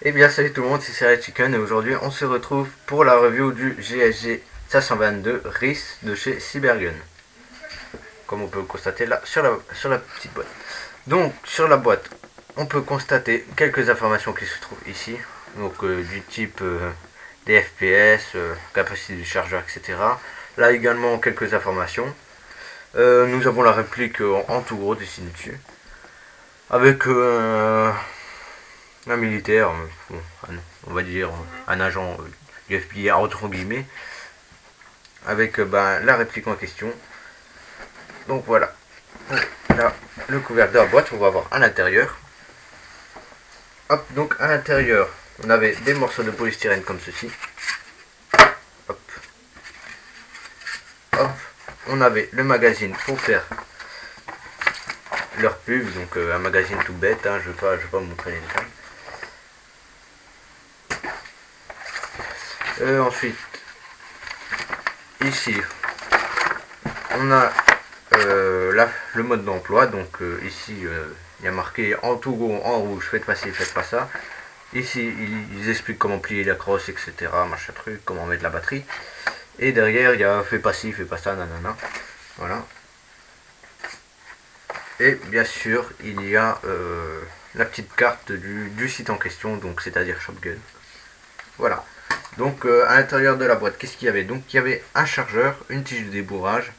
Et bien salut tout le monde, c'est Serial Chicken et aujourd'hui on se retrouve pour la review du GSG 522 RIS de chez Cybergun. Comme on peut le constater là sur la petite boîte. Donc sur la boîte on peut constater quelques informations qui se trouvent ici. Donc du type des FPS, capacité du chargeur, etc. Là également quelques informations. Nous avons la réplique en tout gros dessinée dessus. Avec un militaire, bon, on va dire un agent du FBI entre guillemets, avec la réplique en question. Donc voilà, là le couvercle de la boîte, on va voir à l'intérieur. Hop, donc à l'intérieur, on avait des morceaux de polystyrène comme ceci. Hop, hop, on avait le magazine pour faire leur pub, donc un magazine tout bête, hein, je vais pas vous montrer les détails. Ensuite, ici, on a le mode d'emploi. Donc ici, il y a marqué en tout gros, en rouge, faites pas ci, faites pas ça. Ici, ils expliquent comment plier la crosse, etc. Machin truc, comment mettre la batterie. Et derrière, il y a fais pas ci, fais pas ça, nanana. Voilà. Et bien sûr, il y a la petite carte du site en question, donc c'est-à-dire Shopgun. Voilà. Donc à l'intérieur de la boîte, qu'est-ce qu'il y avait? Donc il y avait un chargeur, une tige de débourrage,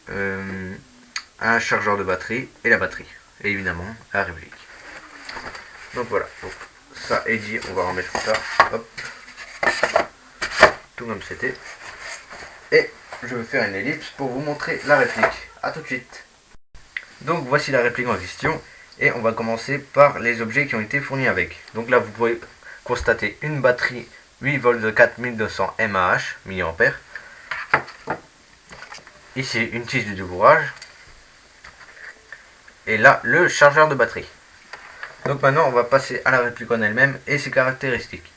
un chargeur de batterie et la batterie. Et évidemment la réplique. Donc voilà, donc ça est dit, on va remettre ça. Hop. Tout comme c'était. Et je vais faire une ellipse pour vous montrer la réplique. A tout de suite. Donc voici la réplique en question. Et on va commencer par les objets qui ont été fournis avec. Donc là vous pouvez constater une batterie 8 volts de 4200 mAh, mAh. Ici une tige de débourrage. Et là le chargeur de batterie. Donc maintenant on va passer à la réplique en elle-même et ses caractéristiques.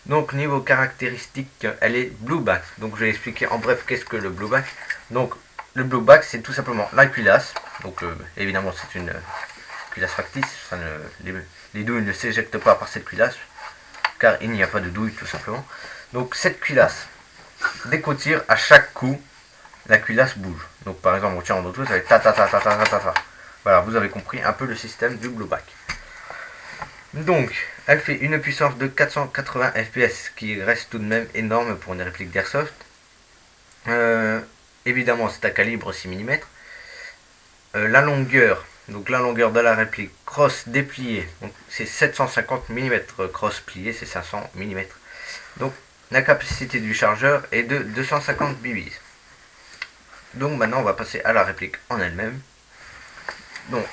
Donc niveau caractéristiques, elle est blueback. Donc je vais expliquer en bref qu'est-ce que le blueback. Donc le blueback c'est tout simplement la culasse. Donc évidemment c'est une culasse factice. Ça les douilles ne s'éjectent pas par cette culasse, car il n'y a pas de douille tout simplement. Donc cette culasse, dès qu'on tire, à chaque coup, la culasse bouge. Donc par exemple on tire en auto, ça va être ta ta ta ta ta ta ta ta. Voilà, vous avez compris un peu le système du blueback. Donc elle fait une puissance de 480 fps, qui reste tout de même énorme pour une réplique d'Airsoft. Évidemment c'est à calibre 6 mm. La longueur, donc la longueur de la réplique cross dépliée, donc c'est 750 mm, cross plié c'est 500 mm. Donc la capacité du chargeur est de 250 bbs. Donc maintenant on va passer à la réplique en elle-même. Donc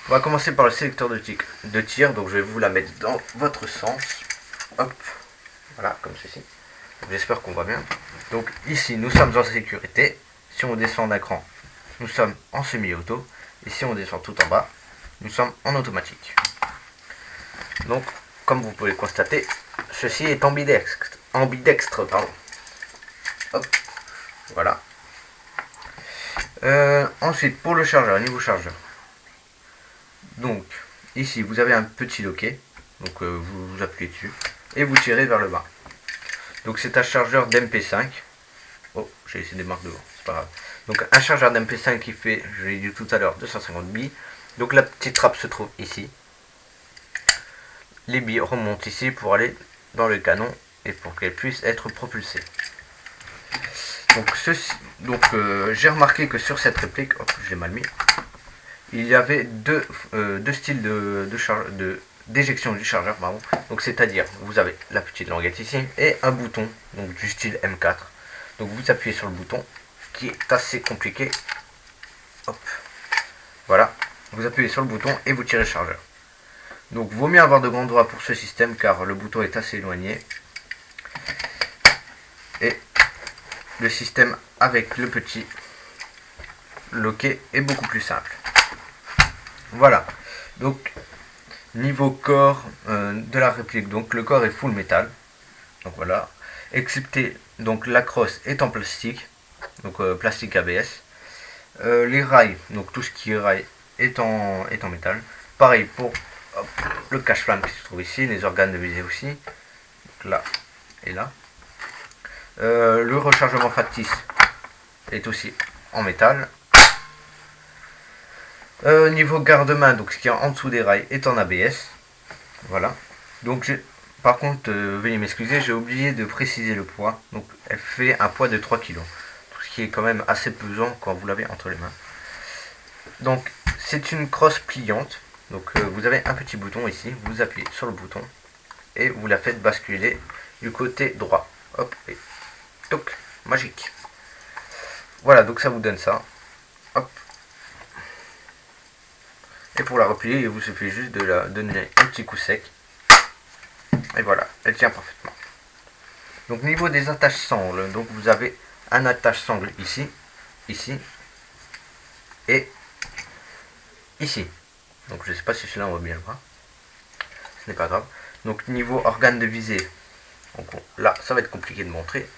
on va commencer par le sélecteur de tir, donc je vais vous la mettre dans votre sens. Hop, voilà, comme ceci. J'espère qu'on voit bien. Donc ici nous sommes en sécurité. Si on descend d'un cran, nous sommes en semi-auto. Et si on descend tout en bas, nous sommes en automatique. Donc comme vous pouvez le constater, ceci est ambidextre, pardon. Hop, voilà. Ensuite pour le chargeur, niveau chargeur. Donc ici vous avez un petit loquet. Donc vous appuyez dessus et vous tirez vers le bas. Donc c'est un chargeur d'MP5. Oh, j'ai laissé des marques devant, c'est pas grave. Donc un chargeur d'MP5 qui fait, je l'ai dit tout à l'heure, 250 billes. Donc la petite trappe se trouve ici. Les billes remontent ici pour aller dans le canon et pour qu'elles puissent être propulsées. Donc j'ai remarqué que sur cette réplique, hop, j'ai mal mis, il y avait deux styles d'éjection du chargeur, pardon. Donc c'est-à-dire vous avez la petite languette ici et un bouton donc du style M4. Donc vous appuyez sur le bouton qui est assez compliqué. Hop, voilà, vous appuyez sur le bouton et vous tirez le chargeur. Donc vaut mieux avoir de grands doigts pour ce système car le bouton est assez éloigné. Et le système avec le petit loquet est beaucoup plus simple. Voilà, donc niveau corps de la réplique, donc le corps est full métal. Donc voilà, excepté donc la crosse est en plastique, donc plastique ABS. Les rails, donc tout ce qui est rail est en métal. Pareil pour hop, le cache-flamme qui se trouve ici, les organes de visée aussi, donc là et là. Le rechargement factice est aussi en métal. Niveau garde-main, donc ce qui est en dessous des rails est en ABS. Voilà. Donc par contre, veuillez m'excuser, j'ai oublié de préciser le poids. Donc elle fait un poids de 3 kg. Ce qui est quand même assez pesant quand vous l'avez entre les mains. Donc c'est une crosse pliante. Donc vous avez un petit bouton ici, vous appuyez sur le bouton et vous la faites basculer du côté droit. Hop, et toc, magique. Voilà, donc ça vous donne ça. Hop. Et pour la replier, il vous suffit juste de la donner un petit coup sec. Et voilà, elle tient parfaitement. Donc niveau des attaches sangles, donc vous avez un attache sangle ici, ici et ici. Donc je ne sais pas si celui-là on va bien le voir. Ce n'est pas grave. Donc niveau organe de visée, donc là ça va être compliqué de montrer.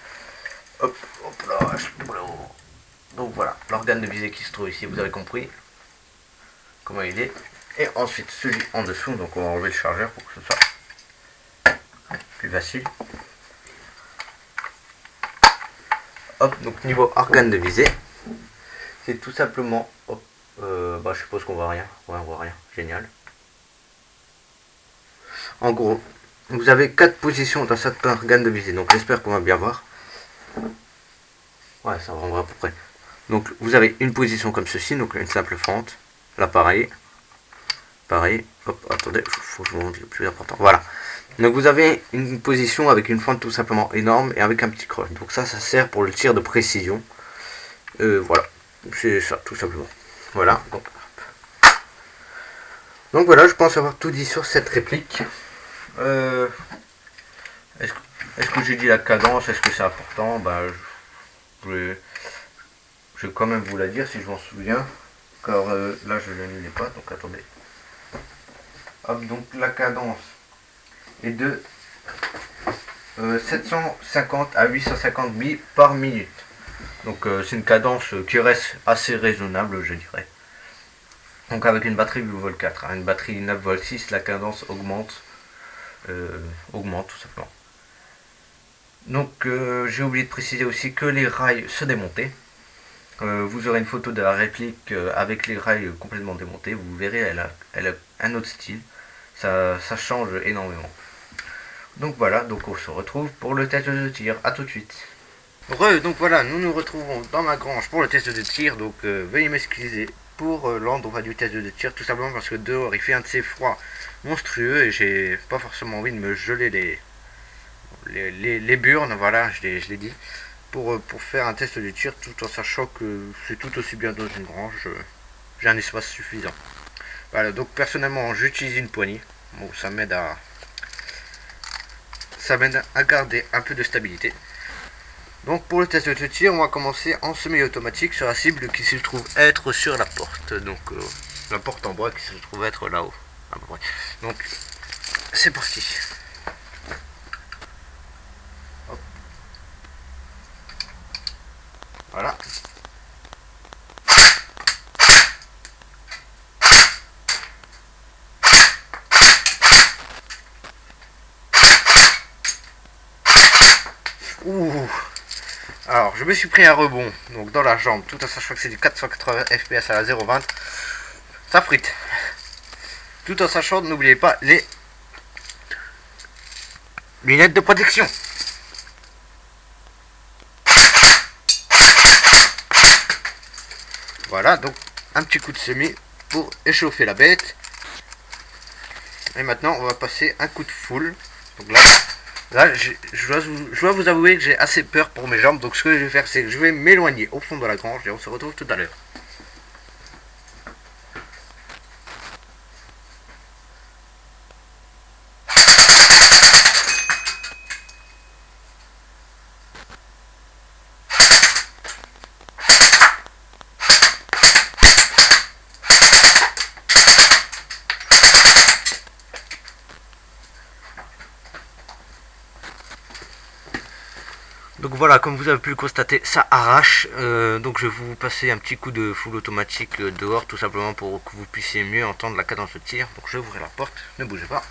Hop, hop là, donc voilà, l'organe de visée qui se trouve ici, vous avez compris comment il est. Et ensuite celui en dessous, donc on va enlever le chargeur pour que ce soit plus facile. Hop, donc niveau organe de visée, c'est tout simplement, hop, je suppose qu'on voit rien, ouais on voit rien, génial. En gros, vous avez 4 positions dans cet organe de visée, donc j'espère qu'on va bien voir. Ouais, ça rendra à peu près. Donc vous avez une position comme ceci, donc une simple fente. Là pareil. Pareil. Hop, attendez, il faut que je vous montre le plus important. Voilà. Donc vous avez une position avec une fente tout simplement énorme et avec un petit creux. Donc ça sert pour le tir de précision. Voilà. C'est ça, tout simplement. Voilà. Donc voilà, je pense avoir tout dit sur cette réplique. Est-ce que j'ai dit la cadence? Est-ce que c'est important? Je vais quand même vous la dire si je m'en souviens. Car là je ne l'ai pas, donc attendez. Hop, donc la cadence est de 750 à 850 billes par minute. Donc c'est une cadence qui reste assez raisonnable, je dirais. Donc avec une batterie 8V4, une batterie 9V6, la cadence augmente tout simplement. Donc j'ai oublié de préciser aussi que les rails se démontaient. Vous aurez une photo de la réplique avec les rails complètement démontés. Vous verrez, elle a un autre style. Ça change énormément. Donc voilà, donc on se retrouve pour le test de tir. A tout de suite. Donc voilà, nous nous retrouvons dans ma grange pour le test de tir. Donc veuillez m'excuser pour l'endroit du test de tir, tout simplement parce que dehors il fait un de ces froids monstrueux et j'ai pas forcément envie de me geler les burnes, voilà, je l'ai dit, pour faire un test de tir, tout en sachant que c'est tout aussi bien dans une grange, j'ai un espace suffisant. Voilà, donc personnellement j'utilise une poignée, bon, ça m'aide à garder un peu de stabilité. Donc pour le test de tir, on va commencer en semi-automatique sur la cible qui se trouve être sur la porte, donc la porte en bois qui se trouve être là-haut, à peu près. Donc c'est parti. Hop. Voilà. Ouh. Alors, je me suis pris un rebond, donc dans la jambe, tout en sachant que c'est du 480 fps à la 0,20. Ça frite. Tout en sachant, n'oubliez pas les lunettes de protection. Voilà, donc un petit coup de semi pour échauffer la bête. Et maintenant, on va passer un coup de full. Donc là, je dois vous avouer que j'ai assez peur pour mes jambes. Donc ce que je vais faire, c'est que je vais m'éloigner au fond de la grange et on se retrouve tout à l'heure. Donc voilà, comme vous avez pu le constater, ça arrache. Donc je vais vous passer un petit coup de full automatique dehors, tout simplement pour que vous puissiez mieux entendre la cadence de tir. Donc je vais ouvrir la porte, ne bougez pas.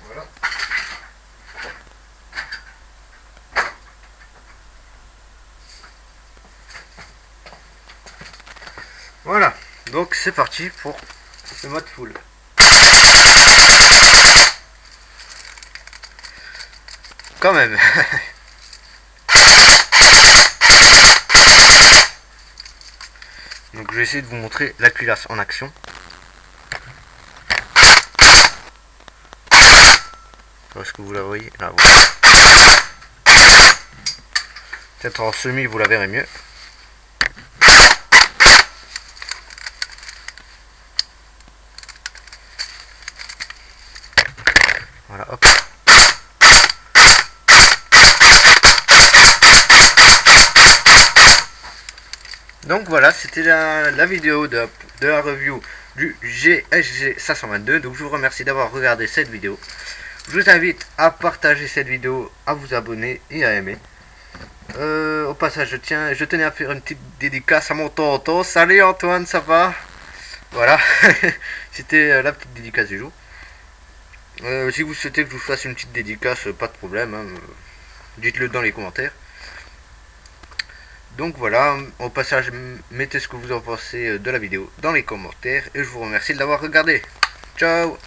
Voilà. Voilà, donc c'est parti pour le mode full. Quand même. Donc je vais essayer de vous montrer la culasse en action. Est-ce que vous la voyez là? Peut-être en semi vous la verrez mieux. Voilà, hop. Donc voilà, c'était la vidéo de la review du GSG 522. Donc je vous remercie d'avoir regardé cette vidéo. Je vous invite à partager cette vidéo, à vous abonner et à aimer. Au passage, je tenais à faire une petite dédicace à mon tonton. Salut Antoine, ça va? Voilà, c'était la petite dédicace du jour. Si vous souhaitez que je vous fasse une petite dédicace, pas de problème, hein, dites-le dans les commentaires. Donc voilà, au passage, mettez ce que vous en pensez de la vidéo dans les commentaires et je vous remercie de l'avoir regardé. Ciao!